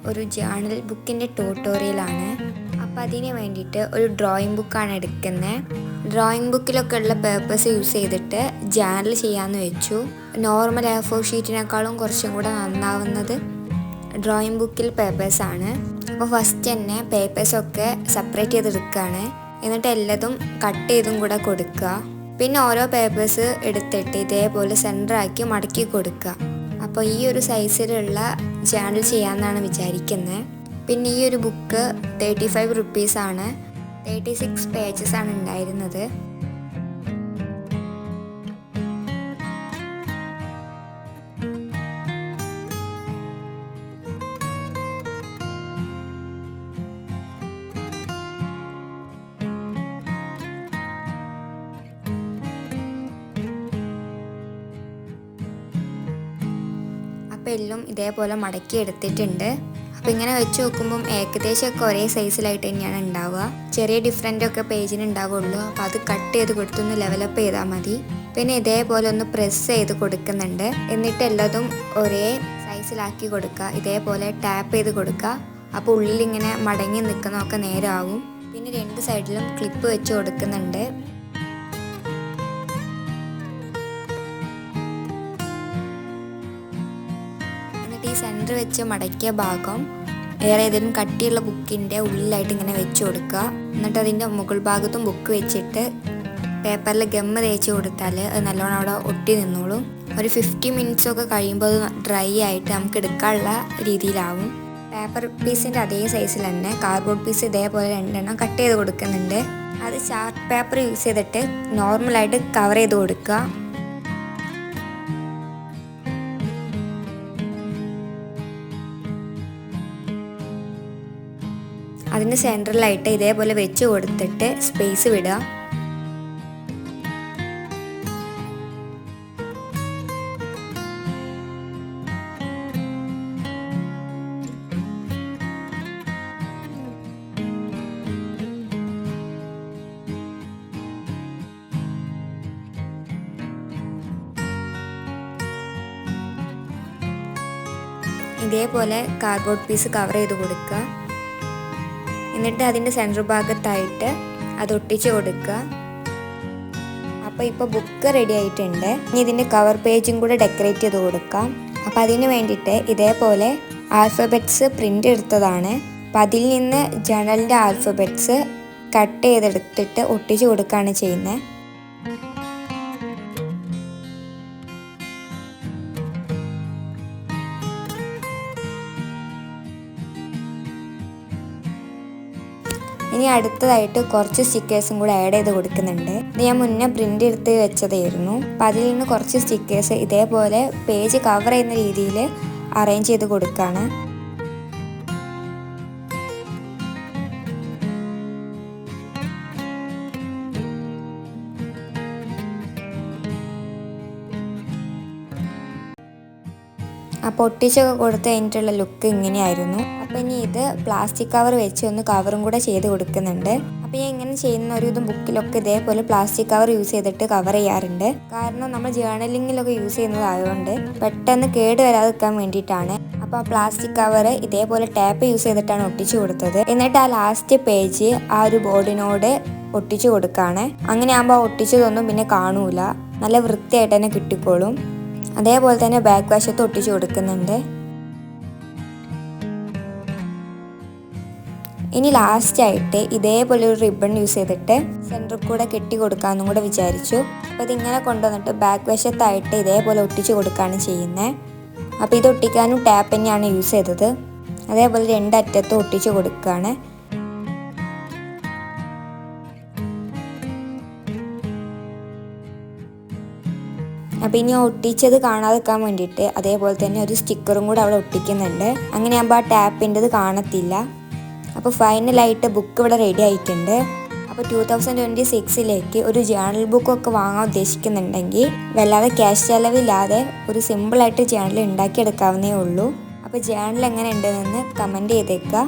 ഒരു ജേണൽ ബുക്കിൻ്റെ ട്യൂട്ടോറിയലാണ്. അപ്പോൾ അതിന് വേണ്ടിയിട്ട് ഒരു ഡ്രോയിങ് ബുക്കാണ് എടുക്കുന്നത്. ഡ്രോയിങ് ബുക്കിലൊക്കെ ഉള്ള പേപ്പേഴ്സ് യൂസ് ചെയ്തിട്ട് ജേണൽ ചെയ്യാമെന്ന് വെച്ചു. നോർമൽ A4 ഷീറ്റിനേക്കാളും കുറച്ചും കൂടെ നന്നാവുന്നത് ഡ്രോയിങ് ബുക്കിൽ പേപ്പേഴ്സാണ്. അപ്പോൾ ഫസ്റ്റ് തന്നെ പേപ്പേഴ്സൊക്കെ സെപ്പറേറ്റ് ചെയ്തെടുക്കുകയാണ്. എന്നിട്ട് എല്ലാതും കട്ട് ചെയ്തും കൂടെ കൊടുക്കുക. പിന്നെ ഓരോ പേപ്പേഴ്സ് എടുത്തിട്ട് ഇതേപോലെ സെൻറ്ററാക്കി മടക്കി കൊടുക്കുക. അപ്പോൾ ഈ ഒരു സൈസിലുള്ള ജേണൽ ചെയ്യാമെന്നാണ് വിചാരിക്കുന്നത്. പിന്നെ ഈ ഒരു ബുക്ക് 35 റുപ്പീസാണ്. 36 പേജസ് ആണ് ഉണ്ടായിരുന്നത്. അപ്പോൾ എല്ലാം ഇതേപോലെ മടക്കി എടുത്തിട്ടുണ്ട്. അപ്പോൾ ഇങ്ങനെ വെച്ച് നോക്കുമ്പം ഏകദേശമൊക്കെ ഒരേ സൈസിലായിട്ട് തന്നെയാണ് ഉണ്ടാവുക. ചെറിയ ഡിഫറൻ്റ് ഒക്കെ പേജിന് ഉണ്ടാവുള്ളൂ. അപ്പോൾ അത് കട്ട് ചെയ്ത് കൊടുത്തൊന്ന് ലെവലപ്പ് ചെയ്താൽ മതി. പിന്നെ ഇതേപോലെ ഒന്ന് പ്രസ് ചെയ്ത് കൊടുക്കുന്നുണ്ട്. എന്നിട്ട് എല്ലാതും ഒരേ സൈസിലാക്കി കൊടുക്കുക. ഇതേപോലെ ടാപ്പ് ചെയ്ത് കൊടുക്കുക. അപ്പോൾ ഉള്ളിലിങ്ങനെ മടങ്ങി നിൽക്കുന്നതൊക്കെ നേരാവും. പിന്നെ രണ്ട് സൈഡിലും ക്ലിപ്പ് വെച്ച് കൊടുക്കുന്നുണ്ട്. ഈ സെൻറ്റർ വെച്ച് മടക്കിയ ഭാഗം വേറെ ഏതെങ്കിലും കട്ടിയുള്ള ബുക്കിൻ്റെ ഉള്ളിലായിട്ട് ഇങ്ങനെ വെച്ച് കൊടുക്കുക. എന്നിട്ട് അതിൻ്റെ മുകൾ ഭാഗത്തും ബുക്ക് വെച്ചിട്ട് പേപ്പറിൽ ഗമ്മ് തേച്ച് കൊടുത്താൽ അത് നല്ലോണം അവിടെ ഒട്ടി നിന്നോളും. ഒരു 50 മിനിറ്റ്സ് ഒക്കെ കഴിയുമ്പോൾ അത് ഡ്രൈ ആയിട്ട് നമുക്ക് എടുക്കാനുള്ള രീതിയിലാവും. പേപ്പർ പീസിൻ്റെ അതേ സൈസിൽ തന്നെ കാർഡ്ബോർഡ് പീസ് ഇതേപോലെ 2 എണ്ണം കട്ട് ചെയ്ത് കൊടുക്കുന്നുണ്ട്. അത് ചാർട്ട് പേപ്പർ യൂസ് ചെയ്തിട്ട് നോർമലായിട്ട് കവർ ചെയ്ത് കൊടുക്കുക. അതിൻ്റെ സെൻറ്ററിലായിട്ട് ഇതേപോലെ വെച്ച് കൊടുത്തിട്ട് സ്പേസ് വിടുക. ഇതേപോലെ കാർഡ്ബോർഡ് പീസ് കവർ ചെയ്ത് കൊടുക്കുക. എന്നിട്ട് അതിൻ്റെ സെൻറ്റർ ഭാഗത്തായിട്ട് അത് ഒട്ടിച്ച് കൊടുക്കുക. അപ്പോൾ ഇപ്പോൾ ബുക്ക് റെഡി ആയിട്ടുണ്ട്. ഇനി ഇതിൻ്റെ കവർ പേജും കൂടെ ഡെക്കറേറ്റ് ചെയ്ത് കൊടുക്കാം. അപ്പോൾ അതിന് വേണ്ടിയിട്ട് ഇതേപോലെ ആൽഫബറ്റ്സ് പ്രിൻ്റ് എടുത്തതാണ്. അപ്പോൾ അതിൽ നിന്ന് ജേണലിൻ്റെ ആൽഫബറ്റ്സ് കട്ട് ചെയ്തെടുത്തിട്ട് ഒട്ടിച്ച് കൊടുക്കുകയാണ് ചെയ്യുന്നത്. ഇനി അടുത്തതായിട്ട് കുറച്ച് സ്റ്റിക്കേഴ്സും കൂടെ ആഡ് ചെയ്ത് കൊടുക്കുന്നുണ്ട്. ഇത് ഞാൻ മുന്നേ പ്രിൻ്റ് എടുത്ത് വെച്ചതായിരുന്നു. അപ്പോൾ അതിൽ നിന്ന് കുറച്ച് സ്റ്റിക്കേഴ്സ് ഇതേപോലെ പേജ് കവർ ചെയ്യുന്ന രീതിയിൽ അറേഞ്ച് ചെയ്ത് കൊടുക്കുകയാണ്. അപ്പോൾ ഒട്ടിച്ചൊക്കെ കൊടുത്ത് കഴിഞ്ഞിട്ടുള്ള ലുക്ക് ഇങ്ങനെയായിരുന്നു. അപ്പോൾ ഇനി ഇത് പ്ലാസ്റ്റിക് കവർ വെച്ച് ഒന്ന് കവറും കൂടെ ചെയ്ത് കൊടുക്കുന്നുണ്ട്. അപ്പോൾ ഞാൻ ഇങ്ങനെ ചെയ്യുന്ന ഒരു ഇതും ബുക്കിലൊക്കെ ഇതേപോലെ പ്ലാസ്റ്റിക് കവർ യൂസ് ചെയ്തിട്ട് കവർ ചെയ്യാറുണ്ട്. കാരണം നമ്മൾ ജേർണലിങ്ങിലൊക്കെ യൂസ് ചെയ്യുന്നതായതുകൊണ്ട് പെട്ടെന്ന് കേട് വരാതിരിക്കാൻ വേണ്ടിയിട്ടാണ്. അപ്പോൾ ആ പ്ലാസ്റ്റിക് കവർ ഇതേപോലെ ടാപ്പ് യൂസ് ചെയ്തിട്ടാണ് ഒട്ടിച്ചു കൊടുത്തത്. എന്നിട്ട് ആ ലാസ്റ്റ് പേജ് ആ ഒരു ബോർഡിനോട് ഒട്ടിച്ചു കൊടുക്കുകയാണ്. അങ്ങനെ ആകുമ്പോൾ ഒട്ടിച്ചതൊന്നും പിന്നെ കാണൂല, നല്ല വൃത്തിയായിട്ട് തന്നെ കിട്ടിക്കോളും. അതേപോലെ തന്നെ ബാക്ക് വശത്ത് ഒട്ടിച്ചു കൊടുക്കുന്നുണ്ട്. ഇനി ലാസ്റ്റായിട്ട് ഇതേപോലെ ഒരു റിബൺ യൂസ് ചെയ്തിട്ട് സെൻറ്ററിൽ കൂടെ കെട്ടി കൊടുക്കാമെന്നും കൂടെ വിചാരിച്ചു. അപ്പോൾ ഇതിങ്ങനെ കൊണ്ടുവന്നിട്ട് ബാക്ക് വശത്തായിട്ട് ഇതേപോലെ ഒട്ടിച്ചു കൊടുക്കുകയാണ് ചെയ്യുന്നത്. അപ്പോൾ ഇത് ഒട്ടിക്കാനും ടാപ്പ് തന്നെയാണ് യൂസ് ചെയ്തത്. അതേപോലെ 2 അറ്റത്തും ഒട്ടിച്ചു കൊടുക്കുകയാണ്. അപ്പോൾ ഇനി ഒട്ടിച്ചത് കാണാതിരിക്കാൻ വേണ്ടിയിട്ട് അതേപോലെ തന്നെ ഒരു സ്റ്റിക്കറും കൂടെ അവിടെ ഒട്ടിക്കുന്നുണ്ട്. അങ്ങനെ ആകുമ്പോൾ ആ ടാപ്പിൻ്റെത് കാണത്തില്ല. അപ്പോൾ ഫൈനലായിട്ട് ബുക്ക് ഇവിടെ റെഡി ആയിട്ടുണ്ട്. അപ്പോൾ 2026 ഒരു ജേണൽ ബുക്കൊക്കെ വാങ്ങാൻ ഉദ്ദേശിക്കുന്നുണ്ടെങ്കിൽ വല്ലാതെ ക്യാഷ് ചിലവില്ലാതെ ഒരു സിമ്പിളായിട്ട് ജേണൽ ഉണ്ടാക്കിയെടുക്കാവുന്നേ ഉള്ളൂ. അപ്പോൾ ജേണൽ എങ്ങനെ ഉണ്ടെന്ന് കമൻറ്റ് ചെയ്തേക്കുക.